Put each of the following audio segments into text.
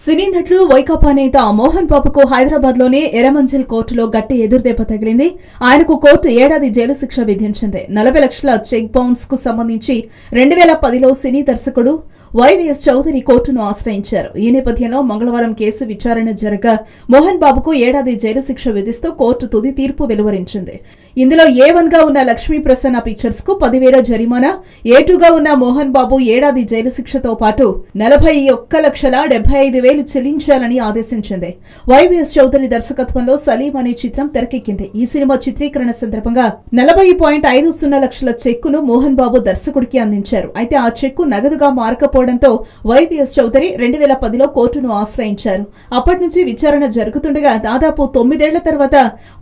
సినీ నటుడు వైకాపా నేత మోహన్ బాబుకు హైదరాబాద్ లోని ఎర్రమంజిల్ కోర్టులో గట్టి ఎదురుదెబ్బ తగిలింది. ఆయనకు కోర్టు ఏడాది జైలు శిక్ష విధించింది. 40 లక్షల చెక్ బౌన్స్ కు సంబంధించి 2010లో సినీ దర్శకుడు వైవీఎస్ చౌదరి కోర్టును ఆశ్రయించారు. ఈ నేపథ్యంలో మంగళవారం కేసు విచారణ జరగా మోహన్ బాబుకు ఏడాది జైలు శిక్ష విధిస్తూ కోర్టు తుది తీర్పు వెలువరించింది. ఇందులో A1 గా ఉన్న లక్ష్మీ ప్రసన్న పిక్చర్స్ కు 10,000 జరిమానా, A2 గా ఉన్న మోహన్ బాబు ఏడాది జైలు శిక్షతో పాటు 41,75,000 చెల్లించాలని ఆదేశించింది. వైవీఎస్ చౌదరి దర్శకత్వంలో సలీం అనే చిత్రం తెరకెక్కింది. ఈ సినిమా చిత్రీకరణ సందర్భంగా 40.50 లక్షల చెక్కును మోహన్ బాబు దర్శకుడికి అందించారు. అయితే ఆ చెక్కు నగదుగా మారకపోవడంతో వైవీఎస్ చౌదరి 2010లో కోర్టును ఆశ్రయించారు. అప్పటి నుంచి విచారణ జరుగుతుండగా దాదాపు 9 ఏళ్ల తర్వాత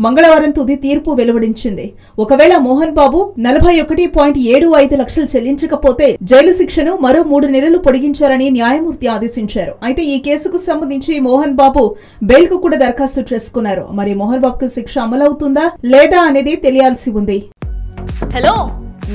మంగళవారం తుది తీర్పు వెలువడించింది. ఒకవేళ మోహన్ బాబు 41.75 లక్షలు చెల్లించకపోతే జైలు శిక్షను మరో 3 నెలలు పొడిగించారని న్యాయమూర్తి ఆదేశించారు. అయితే ఈ కేసుకు సంబంధించి మోహన్ బాబు బెయిల్ కు కూడా దరఖాస్తు చేసుకున్నారు. మరి మోహన్ బాబుకు శిక్ష అమలవుతుందా లేదా అనేది తెలియాల్సి ఉంది. హలో,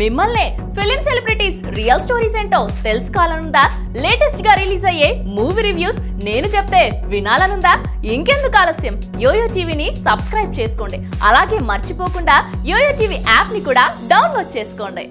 మిమ్మల్ని ఫిలిం సెలబ్రిటీస్ రియల్ స్టోరీస్ ఏంటో తెలుసుకోవాలనుందా? లేటెస్ట్ గా రిలీజ్ అయ్యే మూవీ రివ్యూస్ నేను చెప్తే వినాలనుందా? ఇంకెందుకు ఆలస్యం, యోయో టీవీని సబ్స్క్రైబ్ చేసుకోండి. అలాగే మర్చిపోకుండా యోయో టీవీ యాప్ ని కూడా డౌన్లోడ్ చేసుకోండి.